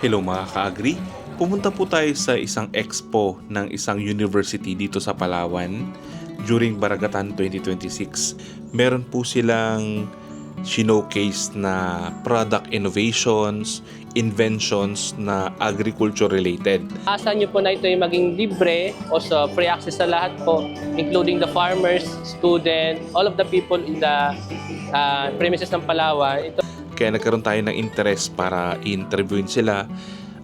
Hello mga ka-agri, pumunta po tayo sa isang expo ng isang university dito sa Palawan during Baragatan 2026. Meron po silang showcase na product innovations, inventions na agriculture related. Asahan niyo po na ito ay maging libre o sa free access sa lahat po, including the farmers, student, all of the people in the premises ng Palawan. Kaya nagkaroon tayo ng interest para i-interviewin sila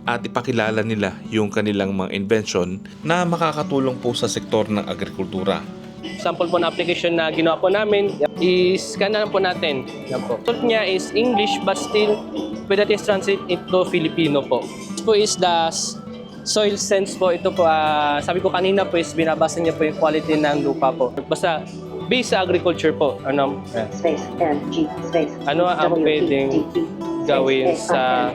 at ipakilala nila yung kanilang mga invention na makakatulong po sa sektor ng agrikultura. Sample po na application na ginawa po namin, i-scan na lang po natin. Yan po. Result niya is English but still pwede natin translate into Filipino po. This po is the soil sense po. Ito po, sabi ko kanina po is binabasa niya po yung quality ng lupa po. Basta based sa agriculture po. Ano ang pwedeng gawin sa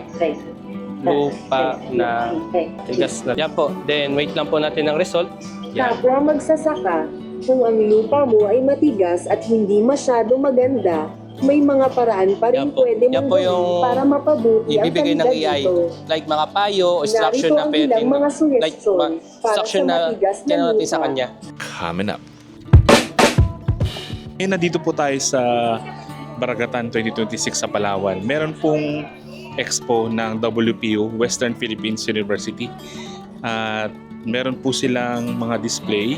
lupa na tigas na. Yan po. Then wait lang po natin ang result. Yan. Kapwa magsasaka, kung ang lupa mo ay matigas at hindi masyado maganda, may mga paraan pa rin Yan po. pwede Yan mong po gawin yung para mapabuti ang ibibigay ng kalidad AI. nito. Like mga payo o instruction Narito na ang pwede. ilang mga Like suggestion para instruction sa na matigas na tinanong natin sa lupa. Coming kanya. up. Nandito po tayo sa Baragatan 2026 sa Palawan. Meron pong expo ng WPU, Western Philippines University. At meron po silang mga display.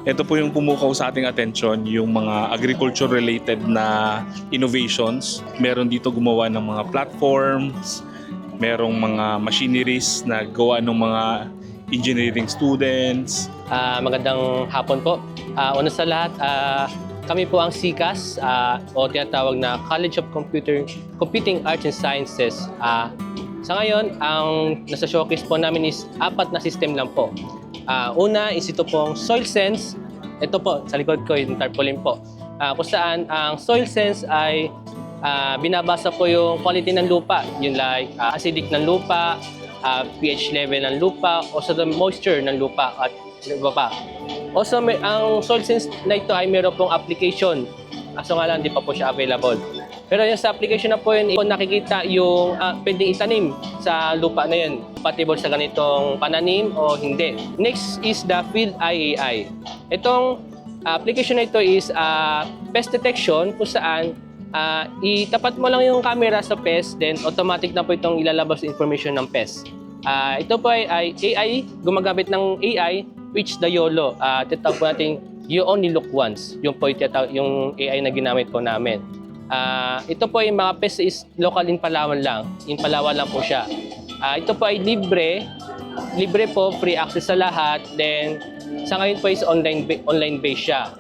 Ito po yung pumukaw sa ating attention, yung mga agriculture-related na innovations. Meron dito gumawa ng mga platforms, merong mga machineries na gawa ng mga engineering students. Magandang hapon po. Una sa lahat, kami po ang CCAS o tinatawag na College of Computing Arts and Sciences. Sa ngayon, ang nasa showcase po namin is 4 na system lang po. Una is ito pong Soil Sense. Ito po, sa likod ko yung tarpaulin po. Kung saan ang Soil Sense ay binabasa po yung quality ng lupa. Yung like acidic ng lupa, pH level ng lupa, o sa the moisture ng lupa at iba pa. Also, ang Soil Sense na ito ay meron pong application. Kaso nga lang, hindi pa po siya available. Pero yung sa application na po yun, nakikita yung pwedeng itanim sa lupa na yun. Compatible sa ganitong pananim o hindi. Next is the Field IAI. Itong application na ito is pest detection kung saan itapat mo lang yung camera sa pest, then automatic na po itong ilalabas information ng pest. Ito po ay AI, gumagamit ng AI, which the YOLO. Tinatawag po natin You Only Look Once. Yung po yung AI na ginamit po namin. Ito po yung mga pest is local in Palawan lang. In Palawan lang po siya. Ito po ay libre. Libre po, free access sa lahat. Then, sa ngayon po is online based siya.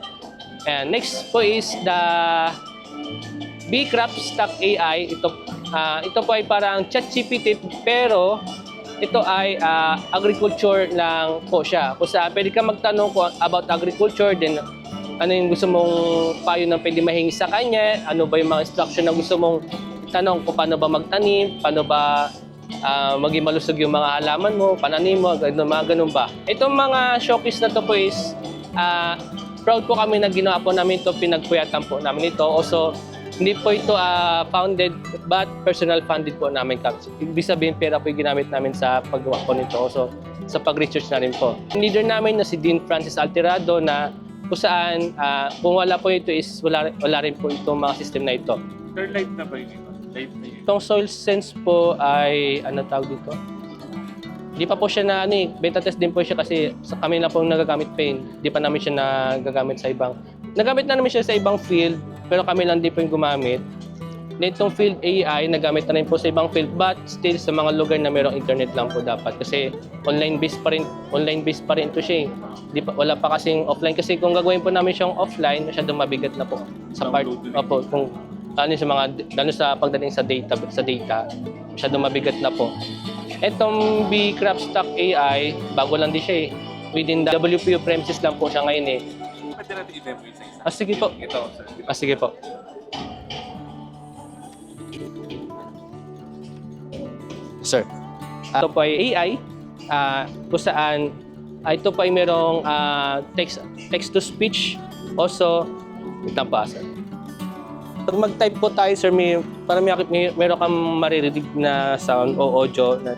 And next po is the Bcrop Stack AI. Ito po ay parang ChatGPT pero ito ay agriculture lang po siya. Kung saan pwede ka magtanong about agriculture, then ano yung gusto mong payo na pwede mahingi sa kanya, ano ba yung mga instruction na gusto mong tanong kung paano ba magtanim, paano ba maging malusog yung mga halaman mo, pananim mo, mga ganun ba. Itong mga showcase na to po is proud po kami na ginawa po namin ito, pinagpuyatan po namin ito. Also, hindi po ito founded but personal funded po namin. Ibig sabihin, pera po yung ginamit namin sa paggawa po nito. Also, sa pag-research na rin po. Leader namin na si Dean Francis Alterado na kung saan kung wala po ito is wala rin po itong mga system na ito. Third light na ba yun? Light na yun? Itong Soil Sense po ay, ano tawag dito? Hindi pa po siya na, beta test din po siya kasi sa kami na po nagagamit pa yun. Hindi pa namin siya nagagamit sa ibang. Nagamit na namin siya sa ibang field, pero kami lang din po yung gumamit. Itong Field AI, nagamit na rin po sa ibang field, but still sa mga lugar na mayroong internet lang po dapat. Kasi online-based pa rin ito siya. Wala pa kasing offline. Kasi kung gagawin po namin siyang offline, masyadong mabigat na po. Sa part, opo, kung lalo sa pagdating sa data, masyadong mabigat na po. Itong Bcrop Stack AI, bago lang din siya eh. Within the WPU premises lang po siya ngayon eh. Pwede natin i-demo isa isa. Sige po. Ito, sir. Sige po. Sir, ito po ay AI kung saan ito po ay merong text-to-speech. Also, ito po, sir. Pag mag-type po tayo, sir, may para meron kang maririnig na sound o audio na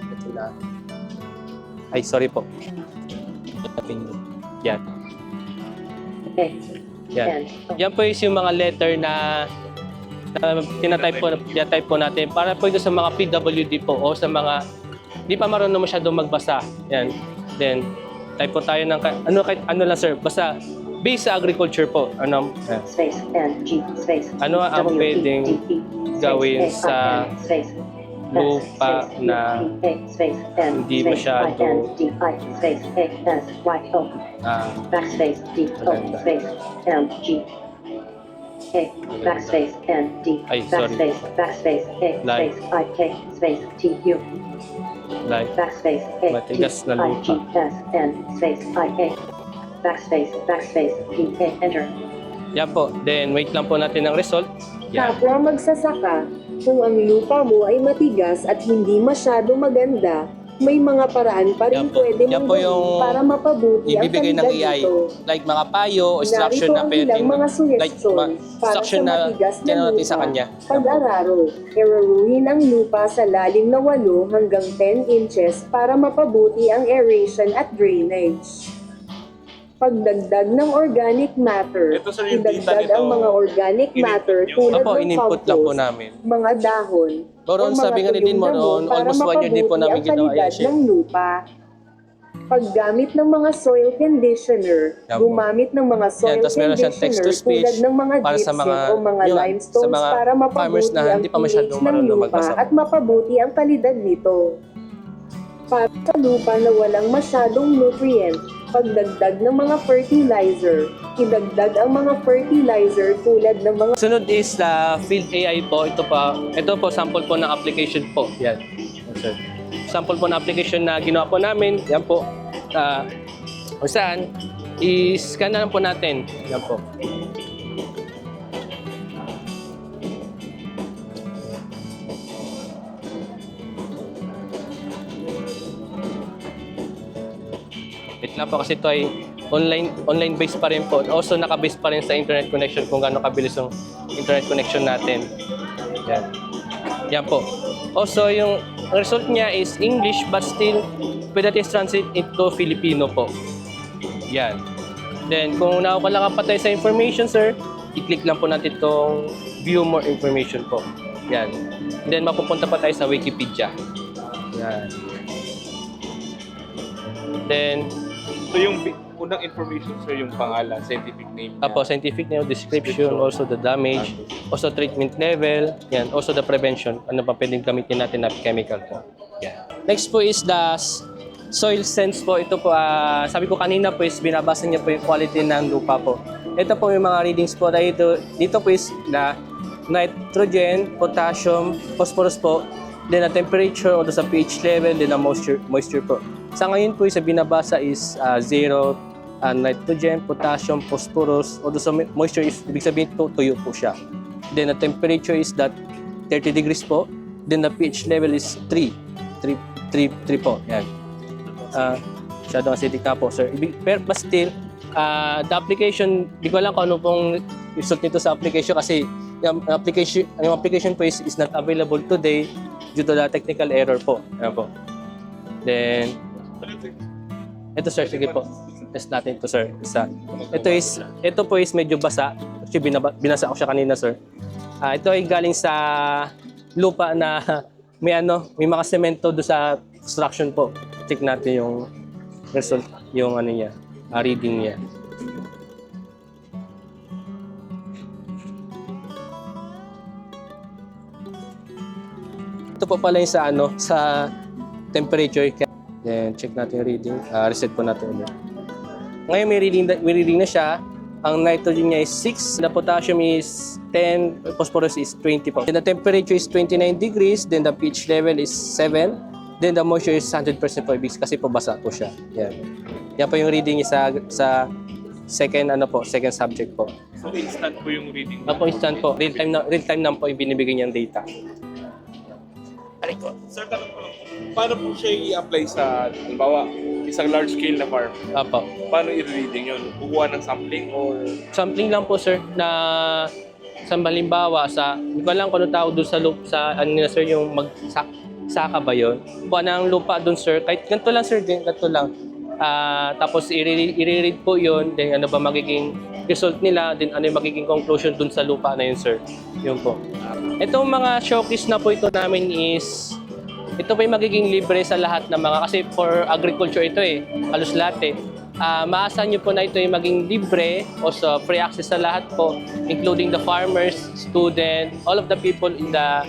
ay, sorry po. Yan. Okay. Yan. Yan po is yung mga letter na tinatype po natin para po ito sa mga PWD po o sa mga di pa marunong masyadong magbasa. Yan. Then, type po tayo ng ano lang sir, basta based sa agriculture po. Ano, Space N G space. ano ang pwedeng gawin sa lupa na hindi masyado backspace D O space M G A backspace N D Ay, sorry. backspace A Like. space I K space T U like backspace A T matigas na I G lupa. S N space I A backspace P A enter. Yan po. Then, wait lang po natin ang result. Yan. Kapwa magsasaka, kung ang lupa mo ay matigas at hindi masyado maganda, may mga paraan pa rin Yan po. pwede Yan mong po gawin yung para mapabuti ang ibibigay ng kalidad AI. nito. Like mga payo o instruction Narito na ang pwede. ilang mga Like suggestion para instruction sa na matigas na tinanong natin lupa. sa kanya. Pag-araro, eraruhin ang lupa sa lalim na 8 hanggang 10 inches para mapabuti ang aeration at drainage. Pagdagdag ng organic matter, Ito, sir, yung data idagdag nito, ang mga organic in-input matter niyo. tulad Opo, ng in-input lang po compost, namin. mga dahon, Moron, o mga sabi nga ni Din tuyong Moron, damo para almost 1 year din po mapabuti namin ang ginawa kalidad yan, ng lupa. Paggamit ng mga soil conditioner, Yan po. gumamit ng mga soil Yan, tapos meron siyang conditioner text-to-speech tulad ng mga para sa gypsum mga- o mga yun, limestones sa mga para farmers mapabuti na ang hindi pa pH masyadong ng marunong lupa magbasa. at mapabuti ang kalidad nito. Para sa lupa na walang masyadong nutrient, pagdagdag ng mga fertilizer, idagdag ang mga fertilizer tulad ng mga Sunod is the field AI po. Ito po sample po ng application po. Yan. Yes, sir. Sample po ng application na ginawa po namin. Yan po. Kung saan, i-scan na lang po natin. Yan po. Wait lang po kasi ito ay online based pa rin po. Also naka-base pa rin sa internet connection kung gaano kabilis yung internet connection natin. Yan. Yan po. Also yung result niya is English but still pwede natin translate into Filipino po. Yan. Then kung nauka lang pa tayo sa information sir, i-click lang po natin itong view more information po. Yan. Then mapupunta pa tayo sa Wikipedia. Yan. Then So yung unang information, sir, yung pangalan, scientific name niya. scientific name, description, also the damage, also treatment level, yan, also the prevention, ano pa pwedeng gamitin natin na chemical po. Yan. Next po is the soil sense po. Ito po, sabi ko kanina po is binabasa niya po yung quality ng lupa po. Ito po yung mga readings po dito po is na nitrogen, potassium, phosphorus po, then the temperature o sa pH level, then the moisture po. Sa ngayon po sa binabasa is 0 nitrogen, potassium, phosphorus, o sa moisture is ibig sabihin tuyo po siya. Then the temperature is that 30 degrees po. Then the pH level is 3 po. Yan. Masyadong acidic na po, sir. But still, the application, di ko alam kung ano pong result nito sa application kasi yung application po is not available today due to the technical error po. Yan po. Then, ito sir, sige po. Test natin ito sir. Ito po is medyo basa. Actually, binasa ko siya kanina sir. Ito ay galing sa lupa na may mga semento do sa construction po. Check natin yung result, yung niya, reading niya. Ito po pala yung sa temperature. Then check natin yung reading. Reset po natin ulit. Ngayon may reading na siya. Ang nitrogen niya is 6, the potassium is 10, phosphorus is 20 po. Then the temperature is 29 degrees, then the pH level is 7, then the moisture is 100% po kasi po basa po siya. Yan. Yan po yung reading niya sa second subject po. So instant po yung reading. Po instant po. Real time na po yung binibigay niyang data. Sir, tanong ko lang, paano po siya i-apply sa, halimbawa, isang large scale na farm? Apo. Paano i-reading yun? Kukuha ng sampling or... Sampling lang po sir na Sa halimbawa, hindi ko alam kung ano tawag doon sa lupa, ano nila sir, yung saka ba yun? Kuha ng lupa doon sir, kahit ganito lang sir, ganito lang. Tapos i-read po yun, then ano ba magiging result nila, then ano yung magiging conclusion doon sa lupa na yun sir. Yun po. Itong mga showcase na po ito namin is, ito po yung magiging libre sa lahat ng mga, kasi for agriculture ito halos lahat maasahan nyo po na ito yung maging libre o so free access sa lahat po, including the farmers, student, all of the people in the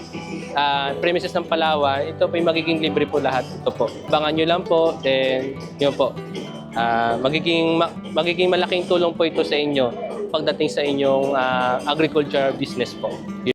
premises ng Palawan. Ito po yung magiging libre po lahat. Ito po. Abangan nyo lang po, then yun po. Magiging malaking tulong po ito sa inyo pagdating sa inyong agriculture business po.